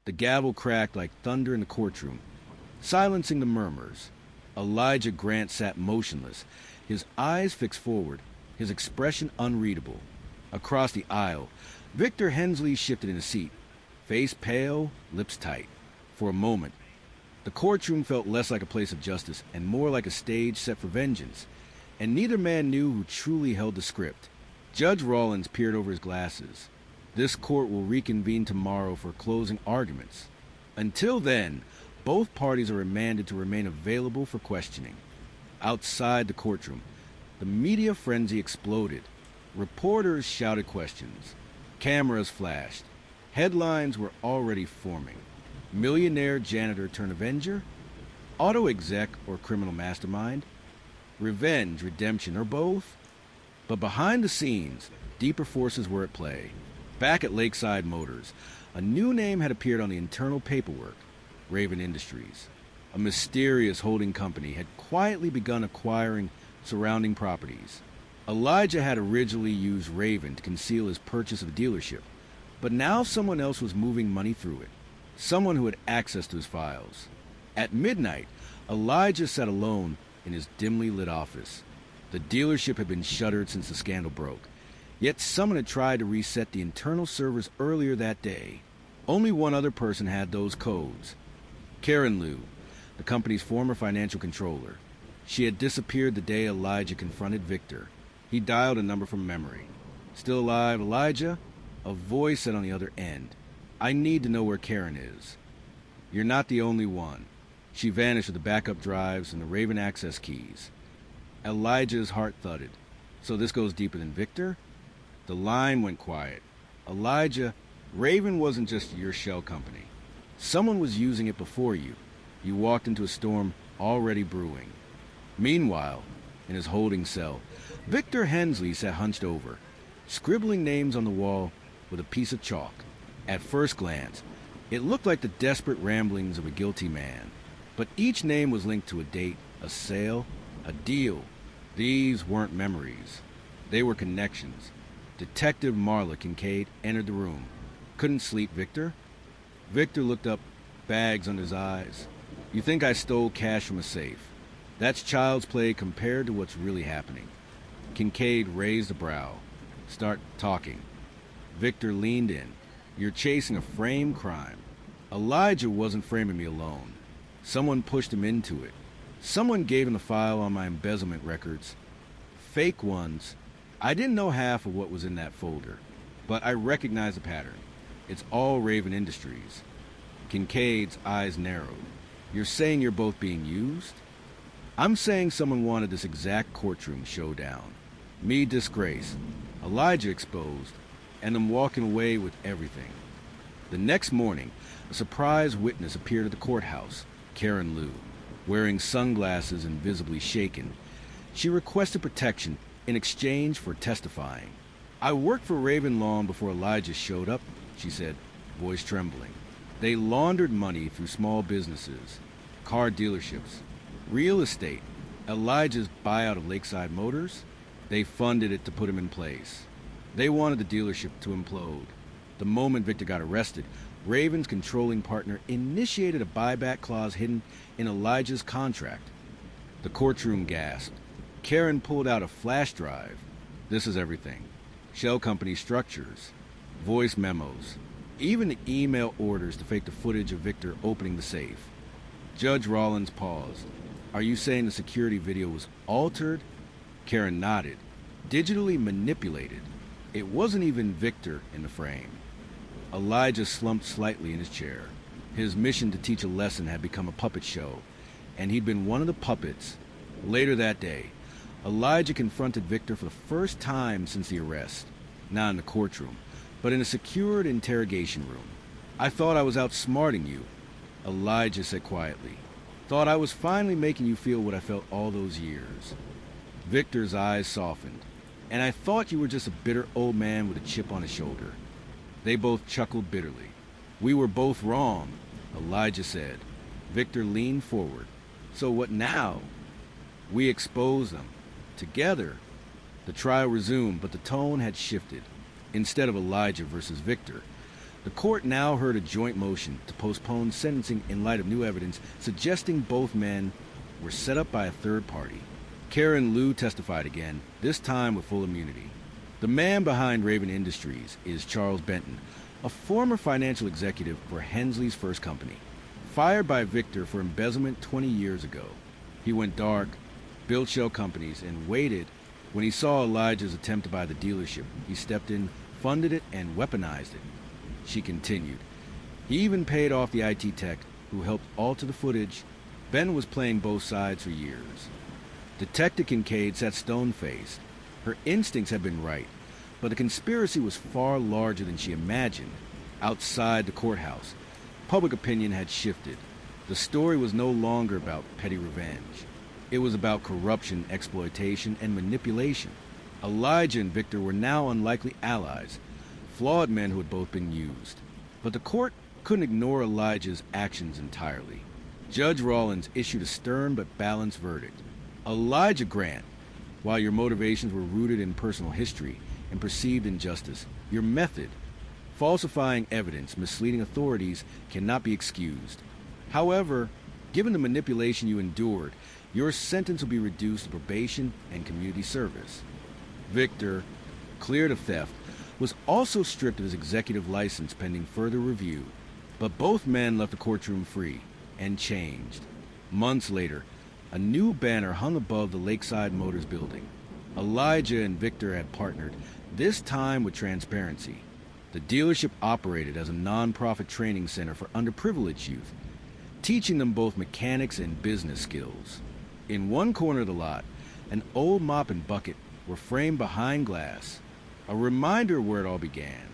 The gavel cracked like thunder in the courtroom, silencing the murmurs. Elijah Grant sat motionless, his eyes fixed forward, his expression unreadable. Across the aisle, Victor Hensley shifted in his seat, face pale, lips tight. For a moment, the courtroom felt less like a place of justice and more like a stage set for vengeance, and neither man knew who truly held the script. Judge Rawlins peered over his glasses. This court will reconvene tomorrow for closing arguments. Until then, both parties are remanded to remain available for questioning. Outside the courtroom, the media frenzy exploded. Reporters shouted questions. Cameras flashed. Headlines were already forming. Millionaire janitor turned Avenger? Auto exec or criminal mastermind? Revenge, redemption, or both? But behind the scenes, deeper forces were at play. Back at Lakeside Motors, a new name had appeared on the internal paperwork, Raven Industries. A mysterious holding company had quietly begun acquiring surrounding properties. Elijah had originally used Raven to conceal his purchase of a dealership, but now someone else was moving money through it, someone who had access to his files. At midnight, Elijah sat alone in his dimly lit office. The dealership had been shuttered since the scandal broke, yet someone had tried to reset the internal servers earlier that day. Only one other person had those codes. Karen Liu, the company's former financial controller. She had disappeared the day Elijah confronted Victor. He dialed a number from memory. "Still alive, Elijah?" A voice said on the other end, "I need to know where Karen is." "You're not the only one." She vanished with the backup drives and the Raven access keys. Elijah's heart thudded. So this goes deeper than Victor? The line went quiet. "Elijah, Raven wasn't just your shell company. Someone was using it before you. You walked into a storm already brewing." Meanwhile, in his holding cell, Victor Hensley sat hunched over, scribbling names on the wall with a piece of chalk. At first glance, it looked like the desperate ramblings of a guilty man. But each name was linked to a date, a sale, a deal. These weren't memories. They were connections. Detective Marla Kincaid entered the room. "Couldn't sleep, Victor?" Victor looked up, bags under his eyes. "You think I stole cash from a safe. That's child's play compared to what's really happening." Kincaid raised a brow. "Start talking." Victor leaned in. "You're chasing a framed crime." Elijah wasn't framing me alone. Someone pushed him into it. Someone gave him the file on my embezzlement records. Fake ones. I didn't know half of what was in that folder, but I recognized the pattern. It's all Raven Industries. Kincaid's eyes narrowed. "You're saying you're both being used?" "I'm saying someone wanted this exact courtroom showdown. Me disgraced, Elijah exposed, and I'm walking away with everything." The next morning, a surprise witness appeared at the courthouse, Karen Liu, wearing sunglasses and visibly shaken. She requested protection in exchange for testifying. "I worked for Raven long before Elijah showed up," she said, voice trembling. "They laundered money through small businesses, car dealerships, real estate. Elijah's buyout of Lakeside Motors, they funded it to put him in place. They wanted the dealership to implode. The moment Victor got arrested, Raven's controlling partner initiated a buyback clause hidden in Elijah's contract." The courtroom gasped. Karen pulled out a flash drive. "This is everything. Shell company structures, voice memos, even the email orders to fake the footage of Victor opening the safe." Judge Rawlins paused. "Are you saying the security video was altered?" Karen nodded. "Digitally manipulated. It wasn't even Victor in the frame." Elijah slumped slightly in his chair. His mission to teach a lesson had become a puppet show, and he'd been one of the puppets. Later that day, Elijah confronted Victor for the first time since the arrest. Not in the courtroom, but in a secured interrogation room. "I thought I was outsmarting you," Elijah said quietly. "Thought I was finally making you feel what I felt all those years." Victor's eyes softened. "And I thought you were just a bitter old man with a chip on his shoulder." They both chuckled bitterly. "We were both wrong," Elijah said. Victor leaned forward. "So what now?" "We exposed them. Together." The trial resumed, but the tone had shifted. Instead of Elijah versus Victor, The court now heard a joint motion to postpone sentencing in light of new evidence suggesting both men were set up by a third party. Karen Liu testified again, this time with full immunity. The man behind Raven Industries is Charles Benton, a former financial executive for Hensley's first company. Fired by Victor for embezzlement 20 years ago. He went dark, built shell companies, and waited. When he saw Elijah's attempt to buy the dealership, he stepped in, funded it, and weaponized it. She continued. He even paid off the IT tech who helped alter the footage. Ben was playing both sides for years. Detective Kincaid sat stone-faced. Her instincts had been right, but the conspiracy was far larger than she imagined. Outside the courthouse, public opinion had shifted. The story was no longer about petty revenge. It was about corruption, exploitation, and manipulation. Elijah and Victor were now unlikely allies, flawed men who had both been used. But the court couldn't ignore Elijah's actions entirely. Judge Rawlins issued a stern but balanced verdict. Elijah Grant, while your motivations were rooted in personal history and perceived injustice, your method, falsifying evidence, misleading authorities, cannot be excused. However, given the manipulation you endured, your sentence will be reduced to probation and community service. Victor, cleared of theft, was also stripped of his executive license pending further review. But both men left the courtroom free and changed. Months later, a new banner hung above the Lakeside Motors building. Elijah and Victor had partnered, this time with transparency. The dealership operated as a non-profit training center for underprivileged youth, teaching them both mechanics and business skills. In one corner of the lot, an old mop and bucket were framed behind glass, a reminder of where it all began.